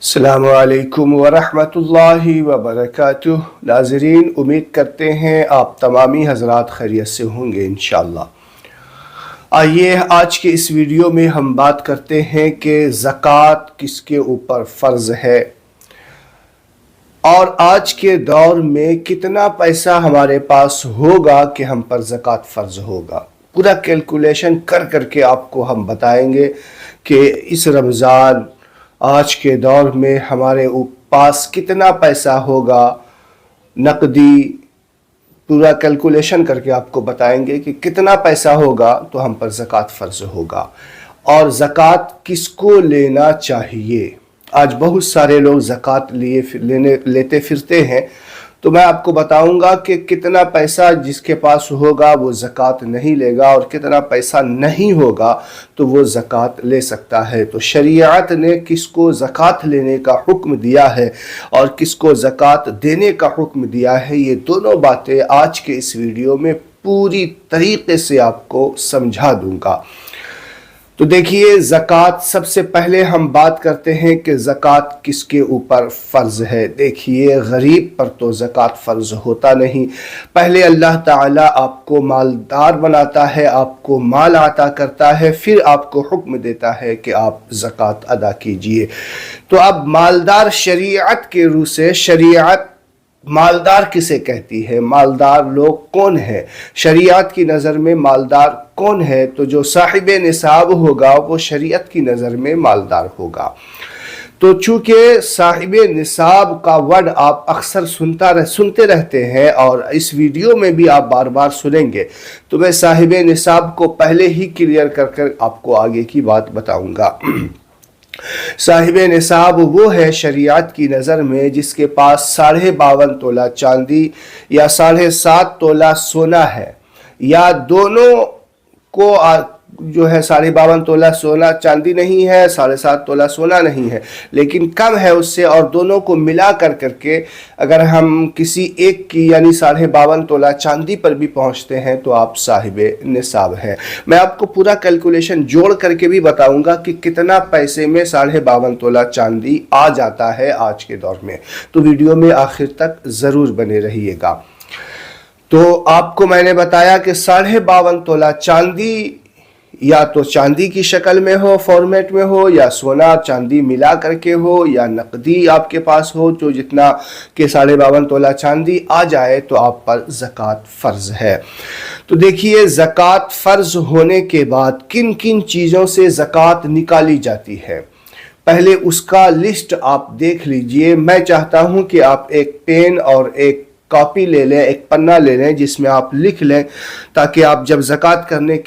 अस्सलाम वालेकुम वरहमतुल्लाहि वबरकातुह। नाज़रीन, उम्मीद करते हैं आप तमामी हज़रात खैरियत से होंगे इंशाअल्लाह। आइए आज के इस वीडियो में हम बात करते हैं कि ज़कात किसके ऊपर फ़र्ज़ है और आज के दौर में कितना पैसा हमारे पास होगा कि हम पर ज़कात फ़र्ज़ होगा। पूरा कैलकुलेशन कर करके आपको हम बताएंगे कि इस रमज़ान आज के दौर में हमारे पास कितना पैसा होगा, नकदी पूरा कैलकुलेशन करके आपको बताएंगे कि कितना पैसा होगा तो हम पर ज़कात फ़र्ज़ होगा और ज़कात किसको लेना चाहिए। आज बहुत सारे लोग ज़कात लेते फिरते हैं, तो मैं आपको बताऊंगा कि कितना पैसा जिसके पास होगा वो ज़कात नहीं लेगा और कितना पैसा नहीं होगा तो वो ज़कात ले सकता है। तो शरीयत ने किसको ज़कात लेने का हुक्म दिया है और किसको ज़कात देने का हुक्म दिया है, ये दोनों बातें आज के इस वीडियो में पूरी तरीके से आपको समझा दूंगा। तो देखिए, ज़कात सबसे पहले हम बात करते हैं कि ज़कात किसके ऊपर फ़र्ज़ है। देखिए, गरीब पर तो ज़कात फ़र्ज़ होता नहीं। पहले अल्लाह ताला आपको मालदार बनाता है, आपको माल अता करता है, फिर आपको हुक्म देता है कि आप ज़कात अदा कीजिए। तो अब मालदार शरीयत के रूह से, शरीयत मालदार किसे कहती है, मालदार लोग कौन है, शरीयत की नज़र में मालदार कौन है? तो जो साहिब निसाब होगा वो शरीयत की नज़र में मालदार होगा। तो चूँकि साहिब निसाब का वर्ड आप अक्सर सुनते रहते हैं और इस वीडियो में भी आप बार बार सुनेंगे, तो मैं साहिब निसाब को पहले ही क्लियर कर आपको आगे की बात बताऊंगा। साहिब निसाब वो है शरीयत की नज़र में जिसके पास 52.5 तोला चांदी या 7.5 तोला सोना है, या दोनों को जो है 52.5 तोला सोना चांदी नहीं है, 7.5 तोला सोना नहीं है, लेकिन कम है उससे, और दोनों को मिला करके अगर हम किसी एक की यानी 52.5 तोला चांदी पर भी पहुंचते हैं तो आप साहिब निसाब हैं। मैं आपको पूरा कैलकुलेशन जोड़ करके भी बताऊंगा कि कितना पैसे में 52.5 तोला चांदी आ जाता है आज के दौर में, तो वीडियो में आखिर तक ज़रूर बने रहिएगा। तो आपको मैंने बताया कि 52.5 तोला चांदी या तो चांदी की शक्ल में हो, फॉर्मेट में हो, या सोना चांदी मिला करके हो, या नकदी आपके पास हो, तो जितना के 52.5 तोला चांदी आ जाए तो आप पर ज़कात फ़र्ज़ है। तो देखिए, ज़कात फ़र्ज़ होने के बाद किन किन चीज़ों से ज़कात निकाली जाती है, पहले उसका लिस्ट आप देख लीजिए। मैं चाहता हूं कि आप एक पेन और एक कॉपी ले लें, एक पन्ना ले लें जिसमें आप लिख लें, ताकि आप जब ज़कात करने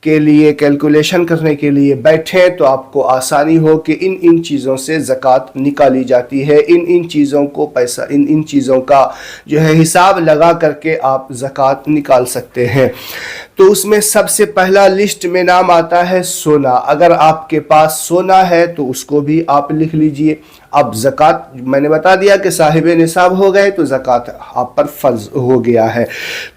के लिए कैलकुलेशन करने के लिए बैठे तो आपको आसानी हो कि इन चीज़ों से ज़कात निकाली जाती है, इन चीज़ों को पैसा इन चीज़ों का जो है हिसाब लगा करके आप ज़कात निकाल सकते हैं। तो उसमें सबसे पहला लिस्ट में नाम आता है सोना। अगर आपके पास सोना है तो उसको भी आप लिख लीजिए। अब ज़कात मैंने बता दिया कि साहिब निसाब हो गए तो ज़कात आप पर फ़र्ज़ हो गया है।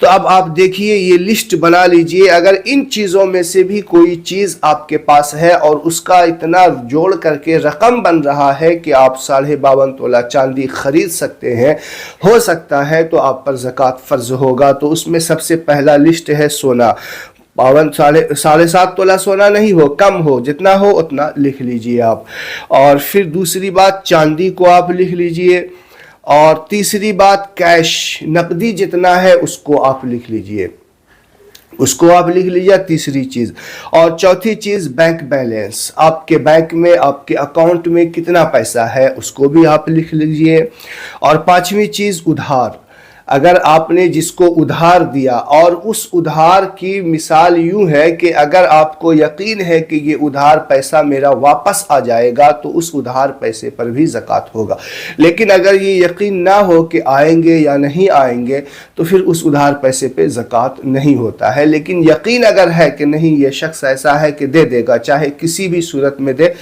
तो अब आप देखिए, ये लिस्ट बना लीजिए। अगर इन चीज़ों में से भी कोई चीज़ आपके पास है और उसका इतना जोड़ करके रकम बन रहा है कि आप 52.5 तोला चांदी खरीद सकते हैं, हो सकता है तो आप पर ज़कात फ़र्ज़ होगा। तो उसमें सबसे पहला लिस्ट है सोना। 7.5 तोला सोना नहीं हो, कम हो, जितना हो उतना लिख लीजिए आप। और फिर दूसरी बात, चांदी को आप लिख लीजिए। और तीसरी बात, कैश नकदी जितना है उसको आप लिख लीजिए, उसको आप लिख लीजिए तीसरी चीज़। और चौथी चीज़, बैंक बैलेंस, आपके बैंक में आपके अकाउंट में कितना पैसा है उसको भी आप लिख लीजिए। और पांचवी चीज़, उधार। अगर आपने जिसको उधार दिया, और उस उधार की मिसाल यूं है कि अगर आपको यकीन है कि ये उधार पैसा मेरा वापस आ जाएगा तो उस उधार पैसे पर भी ज़कात होगा, लेकिन अगर ये यकीन ना हो कि आएंगे या नहीं आएंगे तो फिर उस उधार पैसे पे ज़कात नहीं होता है। लेकिन यकीन अगर है कि नहीं, ये शख्स ऐसा है कि दे देगा, चाहे किसी भी सूरत में दे,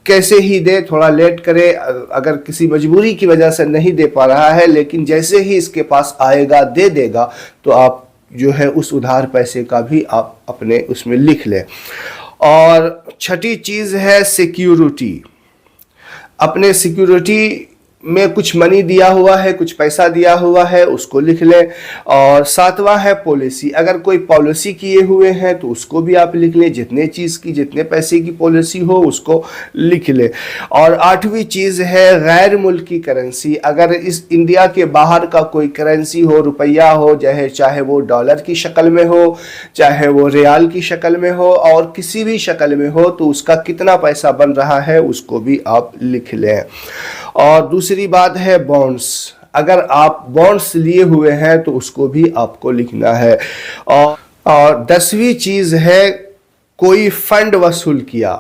कैसे ही दे, थोड़ा लेट करे, अगर किसी मजबूरी की वजह से नहीं दे पा रहा है, लेकिन जैसे ही इसके पास आएगा दे देगा, तो आप जो है उस उधार पैसे का भी आप अपने उसमें लिख लें। और छठी चीज़ है सिक्योरिटी। अपने सिक्योरिटी में कुछ मनी दिया हुआ है, कुछ पैसा दिया हुआ है, उसको लिख लें। और सातवां है पॉलिसी, अगर कोई पॉलिसी किए हुए हैं तो उसको भी आप लिख लें, जितने चीज़ की जितने पैसे की पॉलिसी हो उसको लिख लें। और आठवीं चीज़ है गैर मुल्की करेंसी, अगर इस इंडिया के बाहर का कोई करेंसी हो, रुपया हो, चाहे वो डॉलर की शक्ल में हो, चाहे वो रियाल की शक्ल में हो, और किसी भी शक्ल में हो, तो उसका कितना पैसा बन रहा है उसको भी आप लिख लें। और दूसरी बात है बॉन्ड्स, अगर आप बॉन्ड्स लिए हुए हैं तो उसको भी आपको लिखना है। और 10वीं चीज़ है कोई फंड वसूल किया,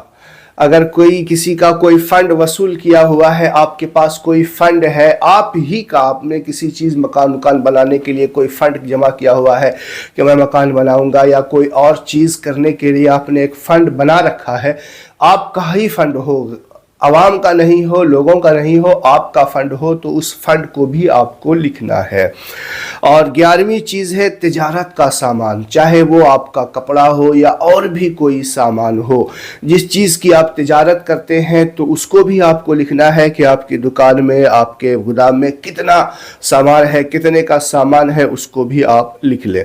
अगर कोई किसी का कोई फंड वसूल किया हुआ है, आपके पास कोई फंड है, आप ही का, आपने किसी चीज़ मकान बनाने के लिए कोई फंड जमा किया हुआ है कि मैं मकान बनाऊंगा, या कोई और चीज़ करने के लिए आपने एक फंड बना रखा है, आपका ही फंड हो, आवाम का नहीं हो, लोगों का नहीं हो, आपका फंड हो, तो उस फंड को भी आपको लिखना है। और 11वीं चीज़ है तिजारत का सामान, चाहे वो आपका कपड़ा हो या और भी कोई सामान हो, जिस चीज़ की आप तिजारत करते हैं तो उसको भी आपको लिखना है कि आपकी दुकान में, आपके गोदाम में कितना सामान है, कितने का सामान है, उसको भी आप लिख लें।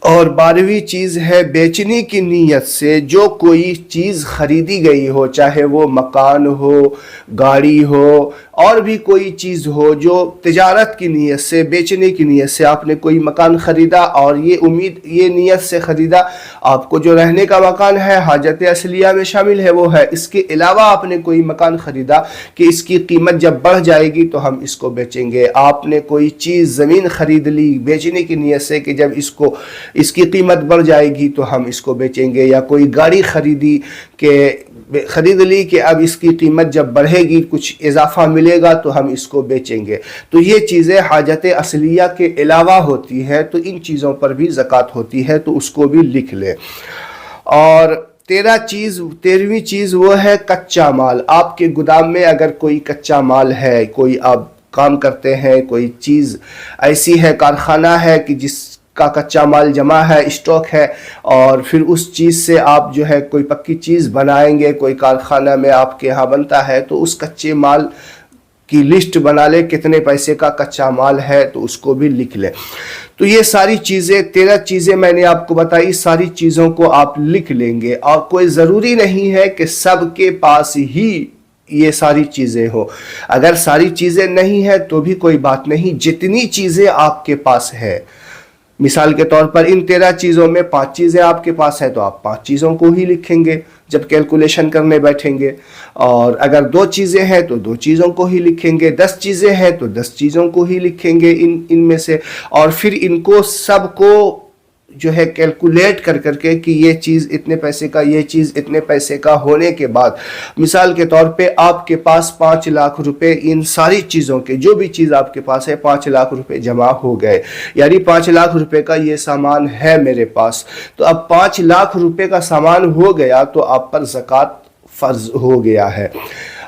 और 12वीं चीज़ है बेचने की नीयत से जो कोई चीज़ खरीदी गई हो, चाहे वो मकान हो, गाड़ी हो, और भी कोई चीज़ हो, जो तिजारत की नीयत से, बेचने की नीयत से आपने कोई मकान ख़रीदा और ये नीयत से ख़रीदा, आपको जो रहने का मकान है हाजत असलिया में शामिल है वो है, इसके अलावा आपने कोई मकान ख़रीदा कि इसकी कीमत जब बढ़ जाएगी तो हम इसको बेचेंगे। आपने कोई चीज़ ज़मीन ख़रीद ली बेचने की नीयत से कि जब इसकी कीमत बढ़ जाएगी तो हम इसको बेचेंगे, या कोई गाड़ी खरीद ली कि अब इसकी कीमत जब बढ़ेगी कुछ इजाफा मिलेगा तो हम इसको बेचेंगे। तो ये चीज़ें हाजत असलिया के अलावा होती है, तो इन चीज़ों पर भी ज़कात होती है, तो उसको भी लिख ले। और 13वीं चीज़ वो है कच्चा माल, आपके गोदाम में अगर कोई कच्चा माल है, कोई आप काम करते हैं, कोई चीज़ ऐसी है, कारखाना है कि जिसका कच्चा माल जमा है, स्टॉक है, और फिर उस चीज़ से आप जो है कोई पक्की चीज़ बनाएंगे, कोई कारखाना में आपके यहाँ बनता है, तो उस कच्चे माल की लिस्ट बना ले, कितने पैसे का कच्चा माल है, तो उसको भी लिख ले। तो ये सारी चीज़ें 13 चीज़ें मैंने आपको बताई, सारी चीज़ों को आप लिख लेंगे। और कोई ज़रूरी नहीं है कि सबके पास ही ये सारी चीज़ें हो, अगर सारी चीज़ें नहीं है तो भी कोई बात नहीं, जितनी चीज़ें आपके पास है, मिसाल के तौर पर इन 13 चीज़ों में 5 चीज़ें आपके पास है तो आप 5 चीज़ों को ही लिखेंगे जब कैलकुलेशन करने बैठेंगे। और अगर 2 चीज़ें हैं तो 2 चीज़ों को ही लिखेंगे, 10 चीज़ें हैं तो 10 चीज़ों को ही लिखेंगे इनमें से। और फिर इनको सबको जो है कैलकुलेट कर करके कि ये चीज़ इतने पैसे का, ये चीज़ इतने पैसे का होने के बाद, मिसाल के तौर पे आपके पास 5 लाख रुपए इन सारी चीज़ों के, जो भी चीज़ आपके पास है, 5 लाख रुपए जमा हो गए, यानी 5 लाख रुपए का ये सामान है मेरे पास। तो अब 5 लाख रुपए का सामान हो गया तो आप पर ज़कात फ़र्ज हो गया है।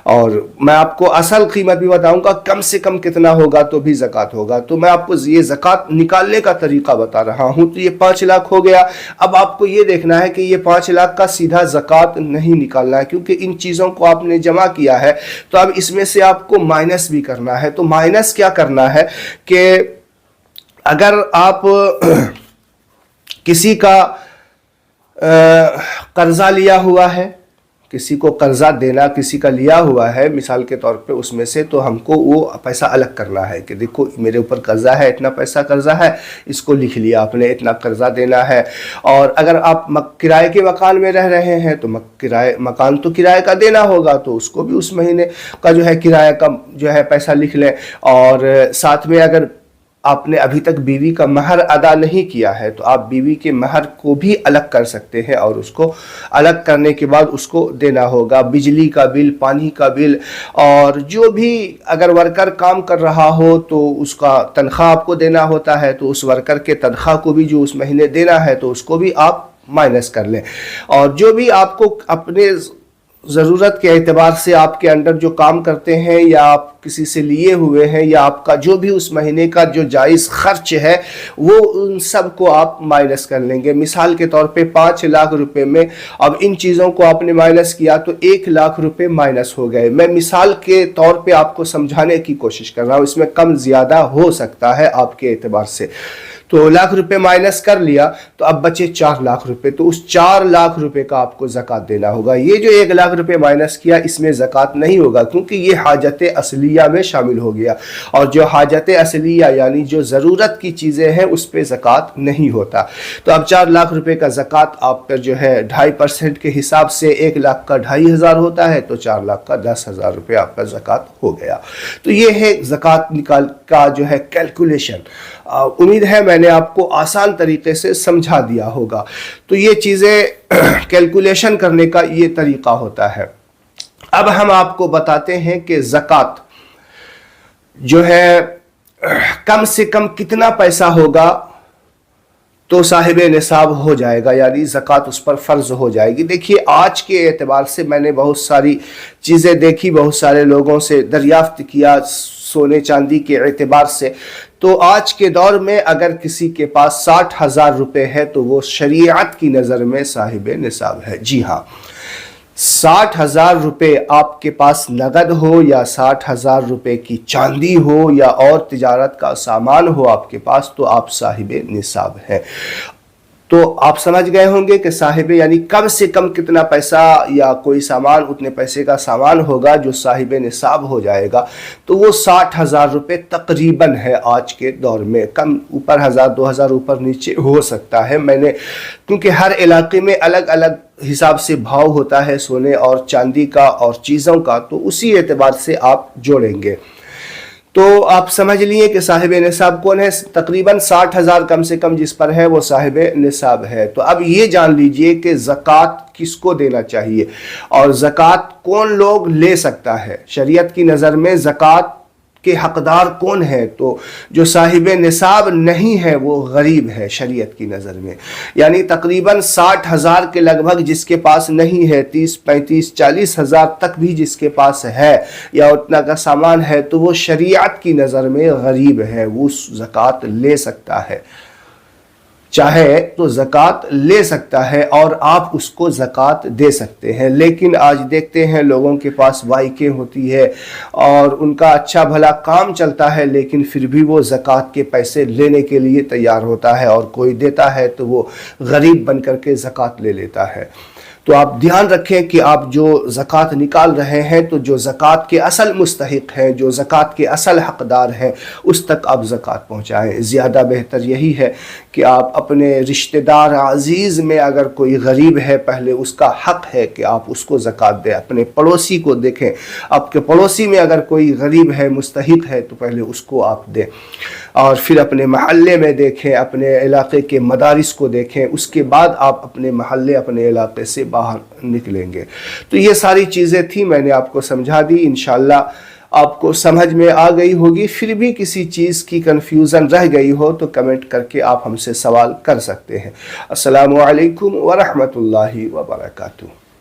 और मैं आपको असल कीमत भी बताऊंगा, कम से कम कितना होगा तो भी ज़कात होगा। तो मैं आपको ये ज़कात निकालने का तरीका बता रहा हूं। तो ये 5 लाख हो गया। अब आपको ये देखना है कि ये 5 लाख का सीधा ज़कात नहीं निकालना है, क्योंकि इन चीज़ों को आपने जमा किया है, तो अब इसमें से आपको माइनस भी करना है। तो माइनस क्या करना है कि अगर आप किसी का कर्जा लिया हुआ है, किसी को कर्जा देना किसी का लिया हुआ है मिसाल के तौर पे, उसमें से तो हमको वो पैसा अलग करना है कि देखो मेरे ऊपर कर्जा है, इतना पैसा कर्जा है, इसको लिख लिया आपने, इतना कर्जा देना है। और अगर आप किराए के मकान में रह रहे हैं तो मकान तो किराए का देना होगा, तो उसको भी उस महीने का जो है किराए का जो है पैसा लिख लें। और साथ में अगर आपने अभी तक बीवी का महर अदा नहीं किया है तो आप बीवी के महर को भी अलग कर सकते हैं, और उसको अलग करने के बाद उसको देना होगा। बिजली का बिल, पानी का बिल, और जो भी अगर वर्कर काम कर रहा हो तो उसका तनख्वाह आपको देना होता है, तो उस वर्कर के तनख्वाह को भी जो उस महीने देना है तो उसको भी आप माइनस कर लें। और जो भी आपको अपने ضرورت کے اعتبار سے آپ کے انڈر جو کام کرتے ہیں یا آپ کسی سے لیے ہوئے ہیں یا آپ کا جو بھی اس مہینے کا جو جائز خرچ ہے وہ ان سب کو آپ مائنس کر لیں گے. مثال کے طور پہ 5 لاکھ روپے میں اب ان چیزوں کو آپ نے مائنس کیا تو 1 لاکھ روپے مائنس ہو گئے. میں مثال کے طور پہ آپ کو سمجھانے کی کوشش کر رہا ہوں, اس میں کم زیادہ ہو سکتا ہے آپ کے اعتبار سے. تو لاکھ روپے مائنس کر لیا تو اب بچے 4 لاکھ روپے, تو اس 4 لاکھ روپے کا آپ کو زکوٰۃ دینا ہوگا. یہ جو 1 لاکھ روپے مائنس کیا اس میں زکوٰۃ نہیں ہوگا کیونکہ یہ حاجت اصلیہ میں شامل ہو گیا, اور جو حاجت اصلیہ یعنی جو ضرورت کی چیزیں ہیں اس پہ زکوٰۃ نہیں ہوتا. تو اب 4 لاکھ روپے کا زکوٰۃ آپ پر جو ہے 2.5% کے حساب سے 1 لاکھ کا 2,500 ہوتا ہے, تو 4 لاکھ کا 10,000 روپے آپ کا زکوٰۃ ہو گیا. تو یہ ہے زکوٰۃ نکال کا جو ہے کیلکولیشن. امید ہے میں نے آپ کو آسان طریقے سے سمجھا دیا ہوگا. تو یہ چیزیں کیلکولیشن کرنے کا یہ طریقہ ہوتا ہے. اب ہم آپ کو بتاتے ہیں کہ زکوٰۃ جو ہے کم سے کم کتنا پیسہ ہوگا تو صاحب نصاب ہو جائے گا, یعنی زکوٰۃ اس پر فرض ہو جائے گی. دیکھیے آج کے اعتبار سے میں نے بہت ساری چیزیں دیکھی, بہت سارے لوگوں سے دریافت کیا سونے چاندی کے اعتبار سے. تو آج کے دور میں اگر کسی کے پاس 60,000 روپے ہے تو وہ شریعت کی نظر میں صاحب نصاب ہے. جی ہاں, 60,000 روپے آپ کے پاس نقد ہو یا 60,000 روپے کی چاندی ہو یا اور تجارت کا سامان ہو آپ کے پاس, تو آپ صاحب نصاب ہیں. تو آپ سمجھ گئے ہوں گے کہ صاحب یعنی کم سے کم کتنا پیسہ یا کوئی سامان اتنے پیسے کا سامان ہوگا جو صاحب نصاب ہو جائے گا. تو وہ 60,000 روپے تقریباً ہے آج کے دور میں. کم اوپر 1,000-2,000 اوپر نیچے ہو سکتا ہے. میں نے کیونکہ ہر علاقے میں الگ الگ حساب سے بھاؤ ہوتا ہے سونے اور چاندی کا اور چیزوں کا, تو اسی اعتبار سے آپ جوڑیں گے. تو آپ سمجھ لیے کہ صاحب نصاب کون ہے. تقریباً 60,000 کم سے کم جس پر ہے وہ صاحب نصاب ہے. تو اب یہ جان لیجئے کہ زکوٰۃ کس کو دینا چاہیے اور زکوٰۃ کون لوگ لے سکتا ہے. شریعت کی نظر میں زکوٰۃ کے حقدار کون ہے؟ تو جو صاحب نصاب نہیں ہے وہ غریب ہے شریعت کی نظر میں. یعنی تقریباً 60,000 کے لگ بھگ جس کے پاس نہیں ہے, 30, 35, 40,000 تک بھی جس کے پاس ہے یا اتنا کا سامان ہے, تو وہ شریعت کی نظر میں غریب ہے. وہ زکوٰۃ لے سکتا ہے, چاہے تو زکوٰۃ لے سکتا ہے اور آپ اس کو زکوٰۃ دے سکتے ہیں. لیکن آج دیکھتے ہیں لوگوں کے پاس بائکیں ہوتی ہے اور ان کا اچھا بھلا کام چلتا ہے, لیکن پھر بھی وہ زکوٰۃ کے پیسے لینے کے لیے تیار ہوتا ہے, اور کوئی دیتا ہے تو وہ غریب بن کر کے زکوٰۃ لے لیتا ہے. تو آپ دھیان رکھیں کہ آپ جو زکوٰۃ نکال رہے ہیں تو جو زکوٰۃ کے اصل مستحق ہیں, جو زکوٰۃ کے اصل حقدار ہیں, اس تک آپ زکوٰۃ پہنچائیں. زیادہ بہتر یہی ہے کہ آپ اپنے رشتہ دار عزیز میں اگر کوئی غریب ہے, پہلے اس کا حق ہے کہ آپ اس کو زکوٰۃ دیں. اپنے پڑوسی کو دیکھیں, آپ کے پڑوسی میں اگر کوئی غریب ہے, مستحق ہے, تو پہلے اس کو آپ دیں. اور پھر اپنے محلے میں دیکھیں, اپنے علاقے کے مدارس کو دیکھیں, اس کے بعد آپ اپنے محلے اپنے علاقے سے باہر نکلیں گے. تو یہ ساری چیزیں تھیں, میں نے آپ کو سمجھا دی. انشاءاللہ آپ کو سمجھ میں آ گئی ہوگی. پھر بھی کسی چیز کی کنفیوژن رہ گئی ہو تو کمنٹ کر کے آپ ہم سے سوال کر سکتے ہیں. السلام علیکم ورحمۃ اللہ وبرکاتہ.